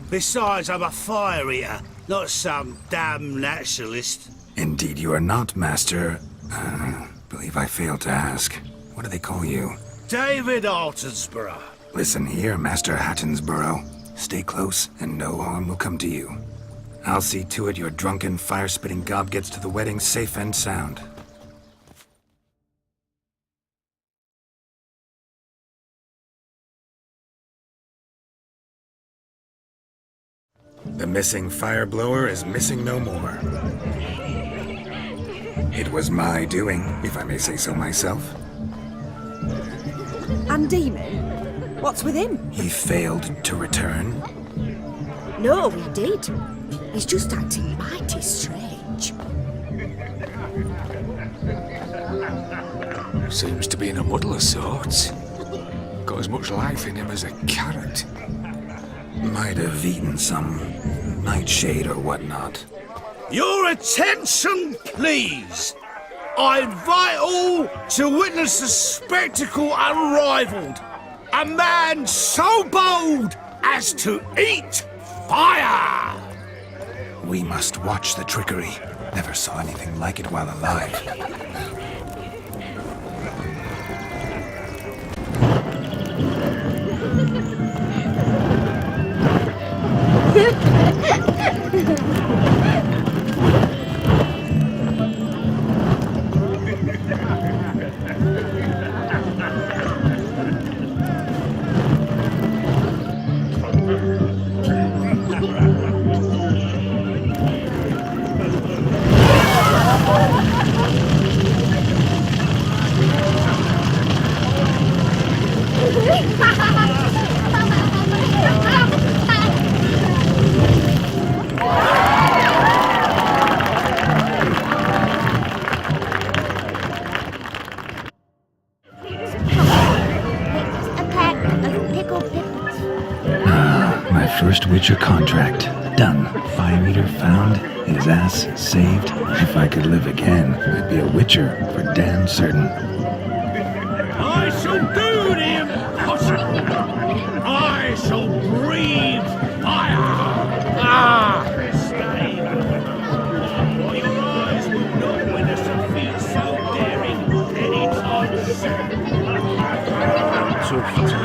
Besides, I'm a fire eater, not some damn naturalist. Indeed you are not, Master. Believe I failed to ask. What do they call you? David Altonsborough. Listen here, Master Hattonsborough. Stay close, and no harm will come to you. I'll see to it your drunken, fire-spitting gob gets to the wedding safe and sound. The missing fire blower is missing no more. It was my doing, if I may say so myself. And Demon? What's with him? He failed to return. No, he did. He's just acting mighty strange. Seems to be in a muddle of sorts. Got as much life in him as a carrot. Might have eaten some nightshade or whatnot. Your attention, please. I invite all to witness a spectacle unrivaled. A man so bold as to eat fire! We must watch the trickery. Never saw anything like it while alive. First Witcher contract. Done. Fire Eater found. His ass saved. If I could live again, I'd be a Witcher for damn certain. I shall do the impossible. I shall breathe fire. Stay. Or your eyes will not witness a feat so daring anytime soon. Talking to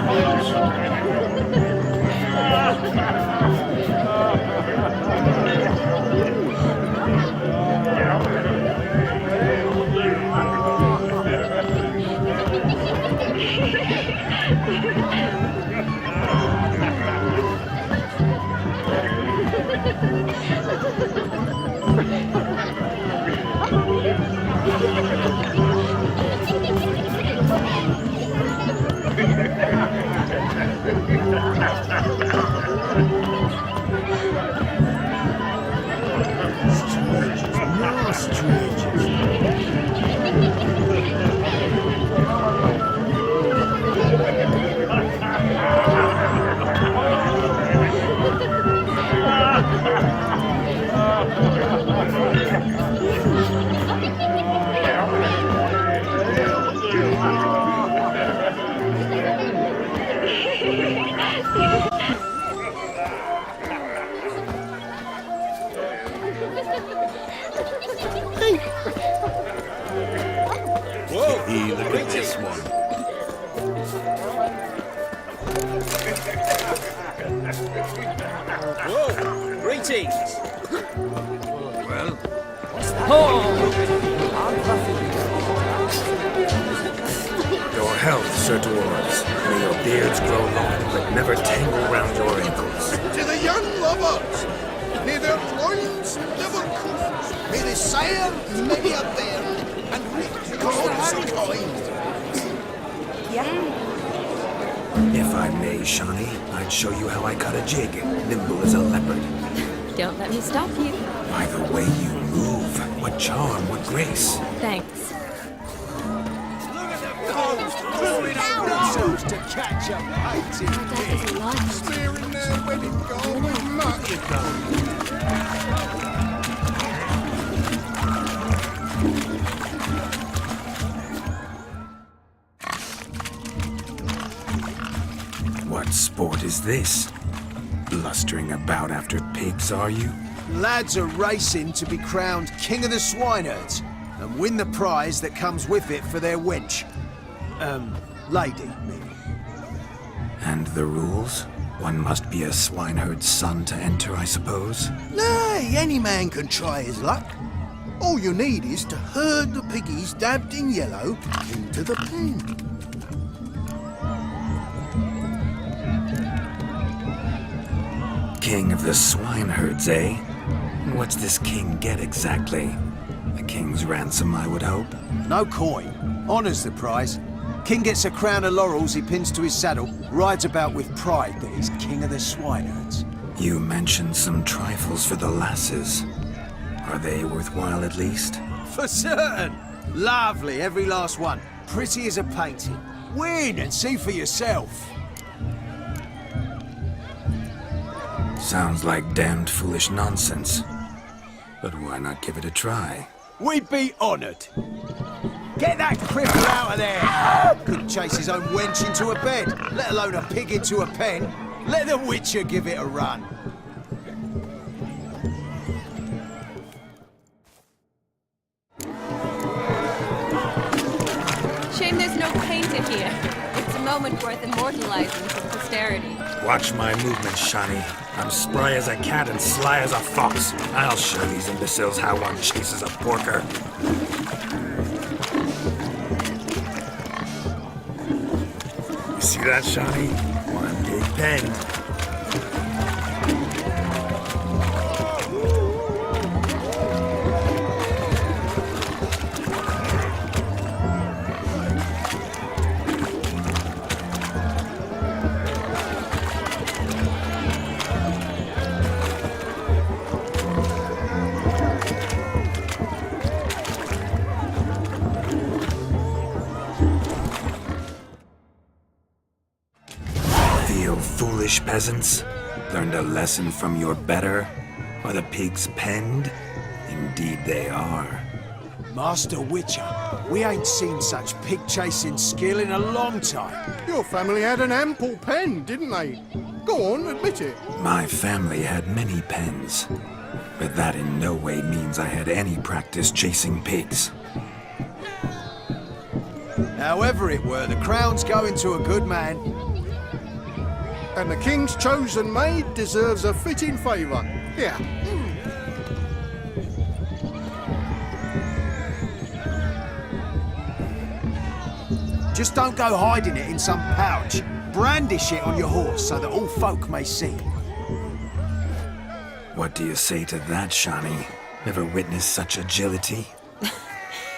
Whoa! Look at this one. Whoa! Greetings! Well, Your health, Sir Dwarves. May your beards grow long, but never tangle round your ankles. To the young lovers, may their loins never cool. May they sire many a bairn and reap gods kind. If I may, Shawnee, I'd show you how I cut a jig, nimble as a leopard. Don't let me stop you. By the way you move, what charm, what grace. Thanks. Themselves to catch a painted smearing their wedding gold with market What sport is this? blustering about after pigs, are you? Lads are racing to be crowned King of the Swineherds and win the prize that comes with it for their wench. Lady, meaning. And the rules? One must be a swineherd's son to enter, I suppose? Nay, any man can try his luck. All you need is to herd the piggies dabbed in yellow into the pen. King of the swineherds, eh? And what's this king get exactly? A king's ransom, I would hope. No coin. Honours the prize. King gets a crown of laurels he pins to his saddle, rides about with pride that he's king of the swineherds. You mentioned some trifles for the lasses. Are they worthwhile at least? For certain! Lovely, every last one. Pretty as a painting. Win and see for yourself. Sounds like damned foolish nonsense. But why not give it a try? We'd be honoured. Get that cripple out of there! Couldn't chase his own wench into a bed, let alone a pig into a pen. Let the Witcher give it a run. Shame there's no painter here. It's a moment worth immortalizing for posterity. Watch my movements, Shani. I'm spry as a cat and sly as a fox. I'll show these imbeciles how one chases a porker. You see that, Shani? One big pen. Foolish peasants, learned a lesson from your better? Are the pigs penned? Indeed they are. Master Witcher, we ain't seen such pig-chasing skill in a long time. Your family had an ample pen, didn't they? Go on, admit it. My family had many pens, but that in no way means I had any practice chasing pigs. However it were, the crown's going to a good man. And the king's chosen maid deserves a fitting favour. Here. Just don't go hiding it in some pouch. Brandish it on your horse so that all folk may see. What do you say to that, Shani? Ever witnessed such agility?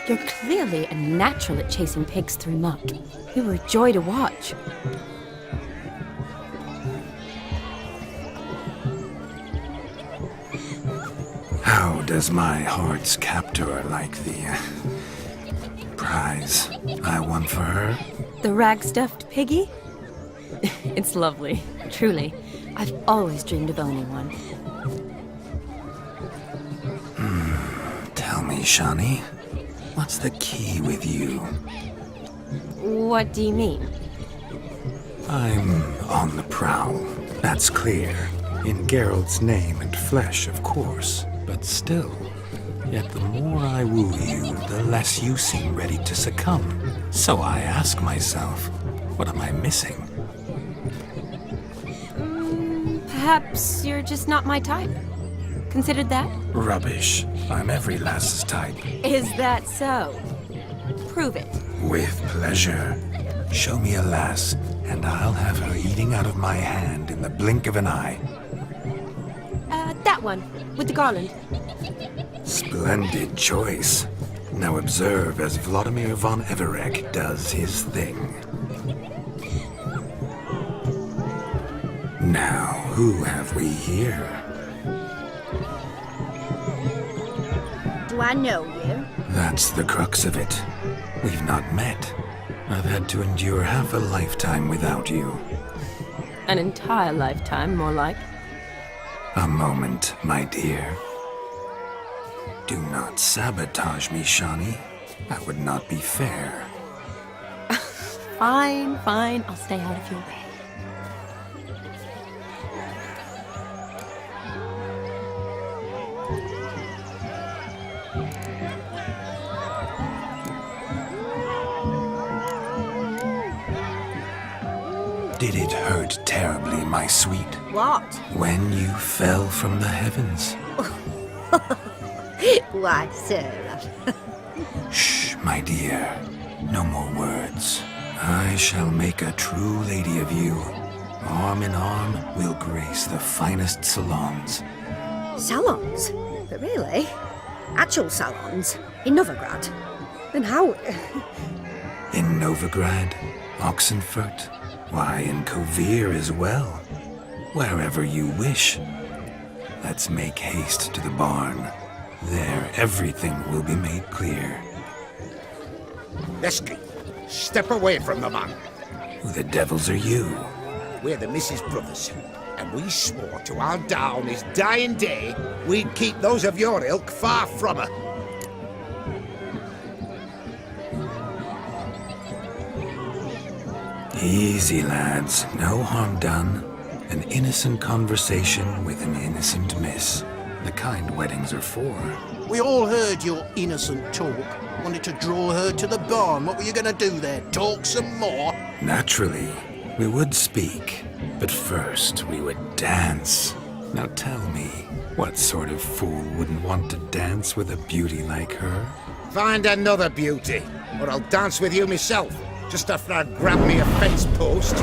You're clearly a natural at chasing pigs through muck. You were a joy to watch. How does my heart's captor like the prize I won for her? The rag-stuffed piggy? It's lovely, truly. I've always dreamed of owning one. Tell me, Shani, what's the key with you? What do you mean? I'm on the prowl, that's clear. In Geralt's name and flesh, of course. But still, yet the more I woo you, the less you seem ready to succumb. So I ask myself, what am I missing? Perhaps you're just not my type. Considered that? Rubbish. I'm every lass's type. Is that so? Prove it. With pleasure. Show me a lass, and I'll have her eating out of my hand in the blink of an eye. That one, with the garland. Splendid choice. Now observe as Vladimir von Everek does his thing. Now, who have we here? Do I know you? That's the crux of it. We've not met. I've had to endure half a lifetime without you. An entire lifetime, more like. A moment, my dear. Do not sabotage me, Shani. That would not be fair. Fine, fine. I'll stay out of your way. Did it hurt terribly, my sweet, What? when you fell from the heavens? Why, Sarah. Shh, my dear. No more words. I shall make a true lady of you. Arm in arm, we'll grace the finest salons. Salons? But really? Actual salons? In Novigrad? And how? In Novigrad, Oxenfurt, why, in Kovir as well. Wherever you wish. Let's make haste to the barn. There, everything will be made clear. Lesky, step away from the man. Who the devils are you? We're the Mrs. Brothers, and we swore to our down his dying day we'd keep those of your ilk far from her. Easy, lads. No harm done. An innocent conversation with an innocent miss. The kind weddings are for. We all heard your innocent talk. Wanted to draw her to the barn. What were you gonna do there? Talk some more? Naturally, we would speak. But first, we would dance. Now tell me, what sort of fool wouldn't want to dance with a beauty like her? Find another beauty, or I'll dance with you myself, just after I grab me a fence post.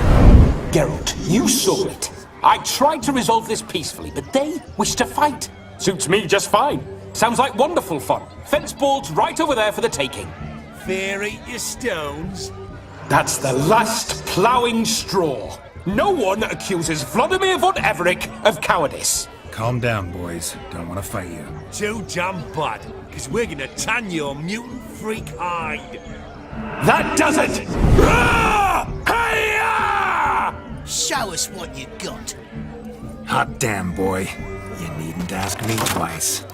Geralt, you saw it. I tried to resolve this peacefully, but they wish to fight. Suits me just fine. Sounds like wonderful fun. Fence boards right over there for the taking. Fear eat your stones. That's the last ploughing straw. No one accuses Vladimir von Everick of cowardice. Calm down, boys. Don't want to fight you. Too damn bad, because we're gonna tan your mutant freak hide. That does it! Ah! Hi-ya! Show us what you got. Hot damn, boy. You needn't ask me twice.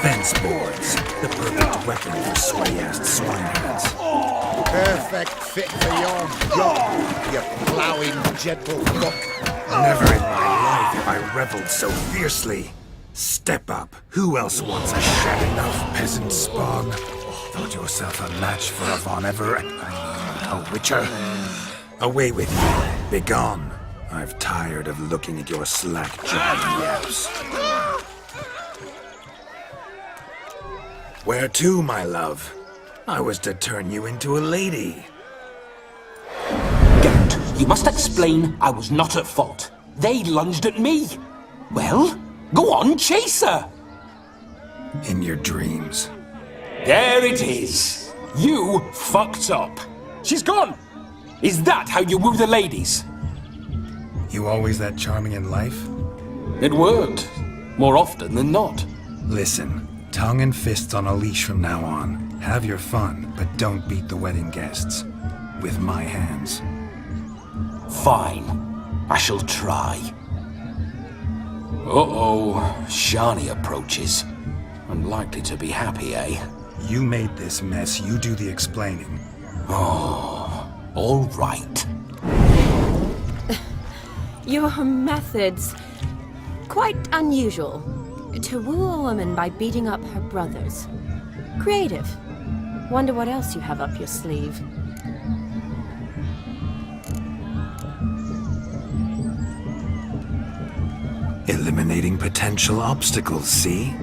Fence boards. The perfect weapon for sweaty-assed swineherds. Perfect fit for your job, you ploughing gentle buck. Never in my life have I reveled so fiercely. Step up. Who else wants a shabby enough peasant spawn? Thought yourself a match for a Von Everett? A witcher? Away with you. Begone. I've tired of looking at your slack-jawed yaps. Where to, my love? I was to turn you into a lady. Geralt, you must explain I was not at fault. They lunged at me. Well, go on, chase her. In your dreams. There it is. You fucked up. She's gone. Is that how you woo the ladies? You always that charming in life? It worked. More often than not. Listen, tongue and fists on a leash from now on. Have your fun, but don't beat the wedding guests. With my hands. Fine. I shall try. Uh-oh. Shani approaches. Unlikely to be happy, eh? You made this mess, you do the explaining. Oh, all right. Your methods... quite unusual. To woo a woman by beating up her brothers. Creative. Wonder what else you have up your sleeve. Eliminating potential obstacles, see?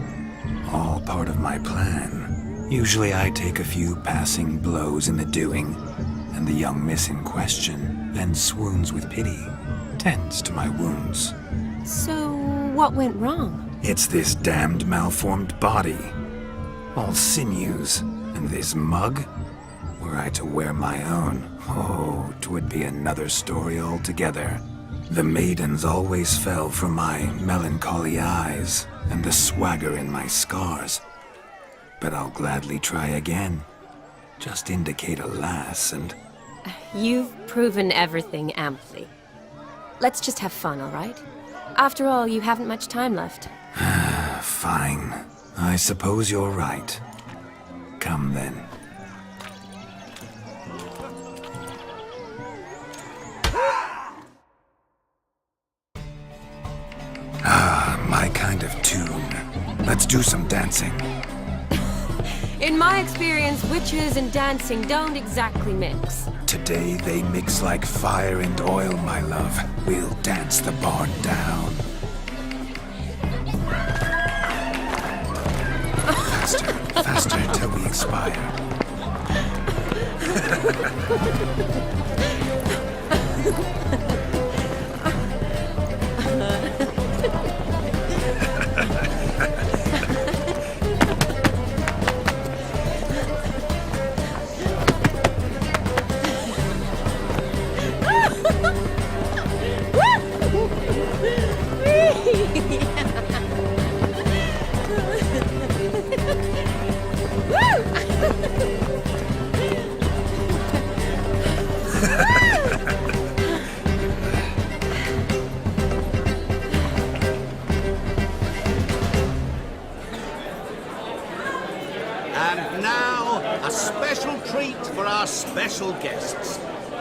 All part of my plan. Usually I take a few passing blows in the doing, and the young miss in question then swoons with pity, tends to my wounds. So, what went wrong? It's this damned malformed body. All sinews, and this mug? Were I to wear my own, oh, 'twould be another story altogether. The maidens always fell for my melancholy eyes and the swagger in my scars. But I'll gladly try again. Just indicate a lass and... You've proven everything amply. Let's just have fun, all right? After all, you haven't much time left. Fine. I suppose you're right. Come then. Let's do some dancing. In my experience, witches and dancing don't exactly mix. Today they mix like fire and oil, my love. We'll dance the barn down. Faster, faster till we expire. And now, a special treat for our special guests.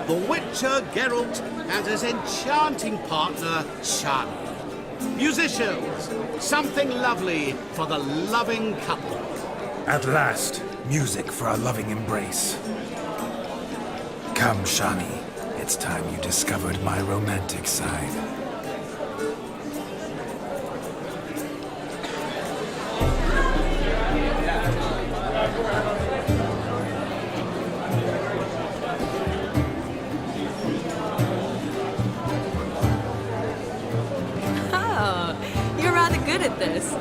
The Witcher Geralt and his enchanting partner, Shani. Musicians, something lovely for the loving couple. At last, music for our loving embrace. Come, Shani. It's time you discovered my romantic side. Oh, you're rather good at this.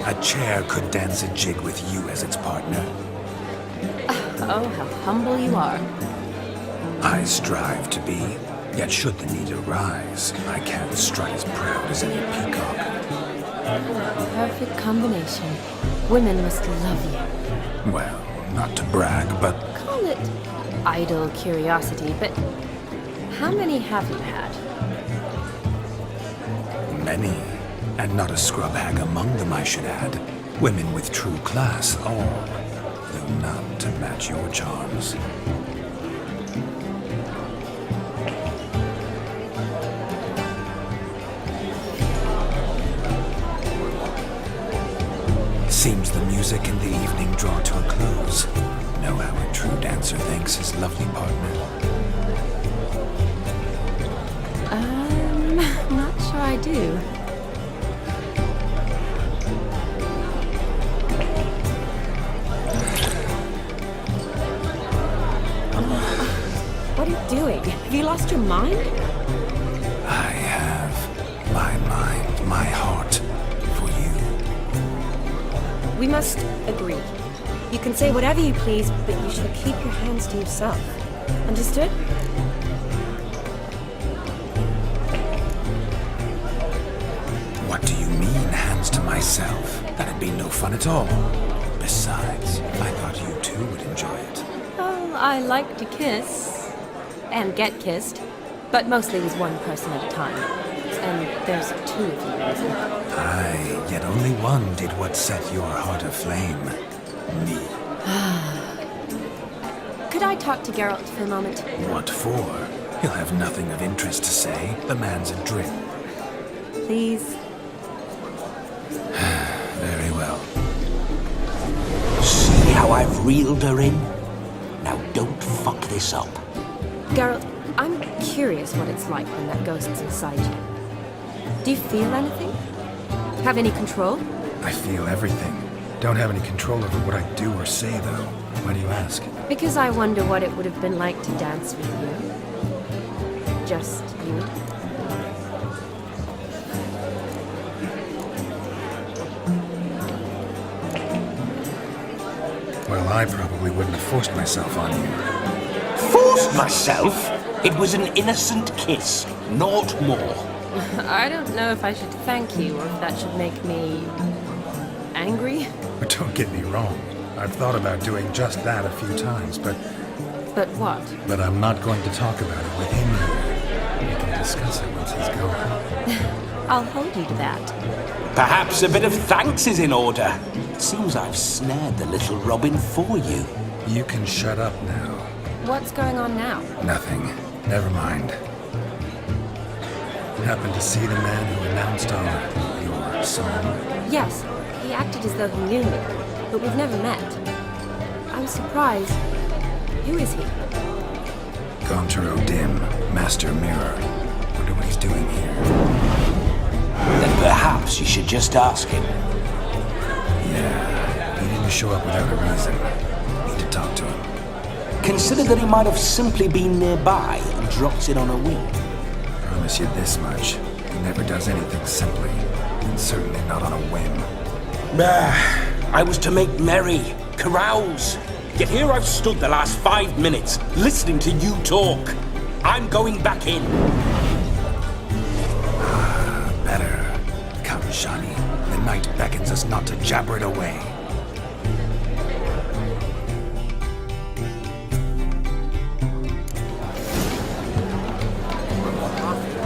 A chair could dance a jig with you as its partner. Oh, how humble you are. I strive to be, yet should the need arise, I can't strut as proud as any peacock. Perfect combination. Women must love you. Well, not to brag, but Call it idle curiosity, but how many have you had? many. And not a scrub hag among them, I should add. Women with true class, all, though none to match your charms. Seems the music and the evening draw to a close. Know how a true dancer thanks his lovely partner. Not sure I do. What are you doing? Have you lost your mind? I have my mind, my heart for you. We must agree. You can say whatever you please, but you shall keep your hands to yourself. Understood? What do you mean, hands to myself? That'd be no fun at all. Besides, I thought you too would enjoy it. Oh, I like to kiss. And get kissed. But mostly with one person at a time. And there's two of you, isn't there? Aye, yet only one did what set your heart aflame. Me. Could I talk to Geralt for a moment? What for? He'll have nothing of interest to say. The man's adrift. Please? Very well. See how I've reeled her in? Now don't fuck this up. Geralt, I'm curious what it's like when that ghost's inside you. Do you feel anything? Have any control? I feel everything. Don't have any control over what I do or say, though. Why do you ask? Because I wonder what it would have been like to dance with you. Just you. Well, I probably wouldn't have forced myself on you. Forced myself? It was an innocent kiss, naught more. I don't know if I should thank you or if that should make me angry. But don't get me wrong. I've thought about doing just that a few times, but But what? But I'm not going to talk about it with him here. We can discuss it once he's gone. I'll hold you to that. Perhaps a bit of thanks is in order. It seems I've snared the little Robin for you. You can shut up now. What's going on now? Nothing. Never mind. Happened to see the man who announced your song? Yes, he acted as though he knew me, but we've never met. I was surprised. Who is he? Gontaro Dim, Master Mirror. Wonder what he's doing here. Then perhaps you should just ask him. Yeah, he didn't show up without a reason. Need to talk to him. Consider that he might have simply been nearby and dropped in on a wing. Promise you this much. He never does anything simply. And certainly not on a whim. I was to make merry, carouse. Yet here I've stood the last 5 minutes, listening to you talk. I'm going back in. Better. Come, Shani. The night beckons us not to jabber it away.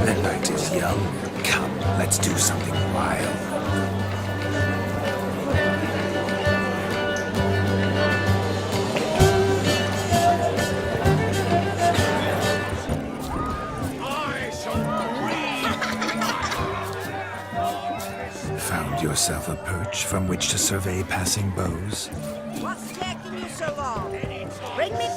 The night is young. Come, let's do something wild. Found yourself a perch from which to survey passing bows? What's taking you so long? Bring me...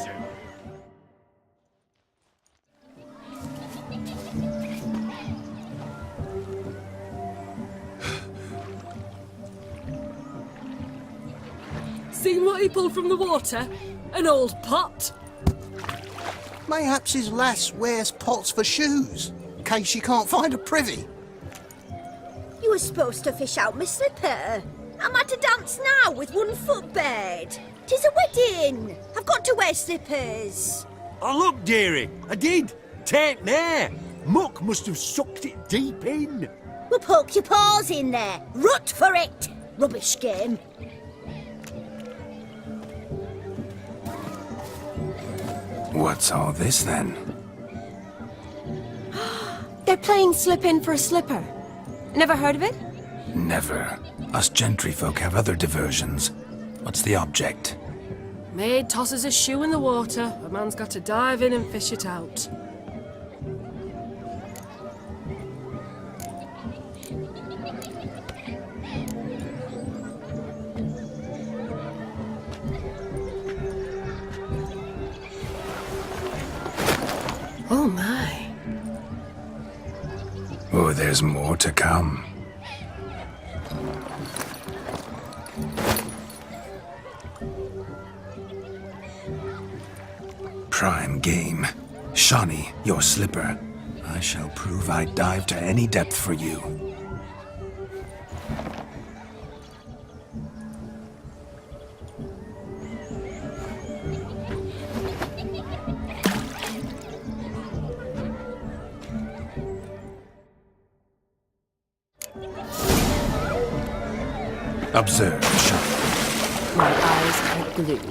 Seen what he pulled from the water? An old pot? Mayhaps his lass wears pots for shoes, in case she can't find a privy. You were supposed to fish out my slipper. I'm at a dance now with one footbed. 'Tis a wedding. I've got to wear slippers. Oh, look, dearie, I did. Tain't there. Muck must have sucked it deep in. Well, poke your paws in there. Rut for it. Rubbish game. What's all this then? They're playing slip in for a slipper. Never heard of it? Never. Us gentry folk have other diversions. What's the object? Maid tosses a shoe in the water. A man's got to dive in and fish it out. Oh my. Oh, there's more to come. Prime game. Shawnee, your slipper. I shall prove I dive to any depth for you. Observe, Shawnee. My eyes are glued.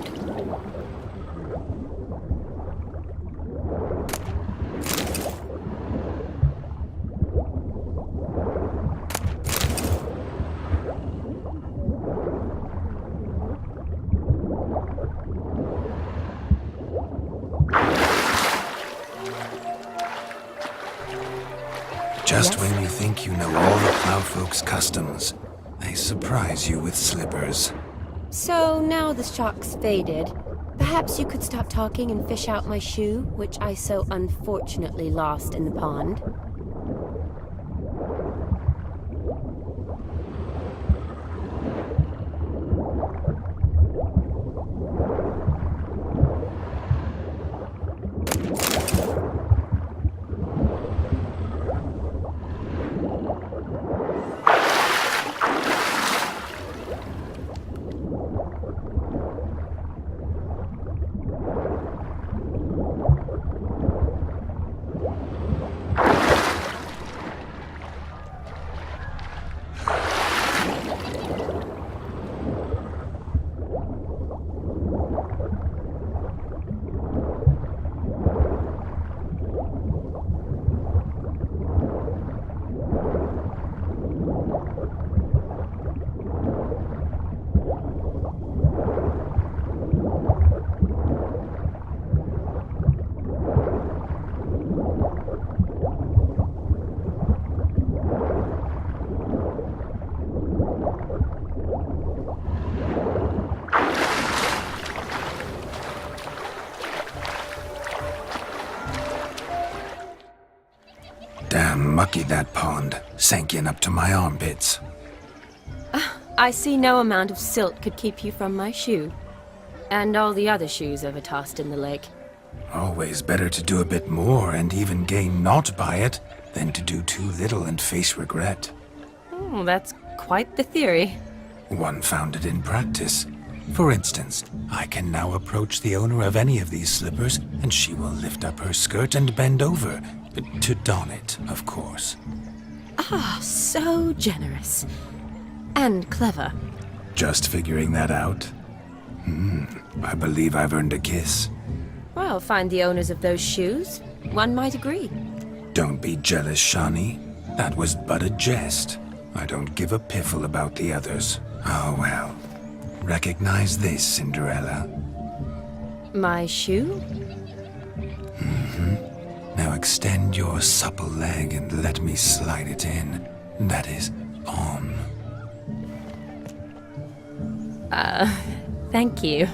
Just when you think you know all the plowfolk's customs, they surprise you with slippers. So now the shock's faded. Perhaps you could stop talking and fish out my shoe, which I so unfortunately lost in the pond. Mucky that pond, sank in up to my armpits. I see no amount of silt could keep you from my shoe. And all the other shoes ever tossed in the lake. Always better to do a bit more and even gain naught by it than to do too little and face regret. Oh, that's quite the theory. One founded in practice. For instance, I can now approach the owner of any of these slippers, and she will lift up her skirt and bend over. To don it, of course. Ah, so generous. And clever. Just figuring that out? I believe I've earned a kiss. Well, find the owners of those shoes. One might agree. Don't be jealous, Shawnee. That was but a jest. I don't give a piffle about the others. Oh well. Recognize this, Cinderella. My shoe? Now extend your supple leg and let me slide it in. That is, on. Thank you.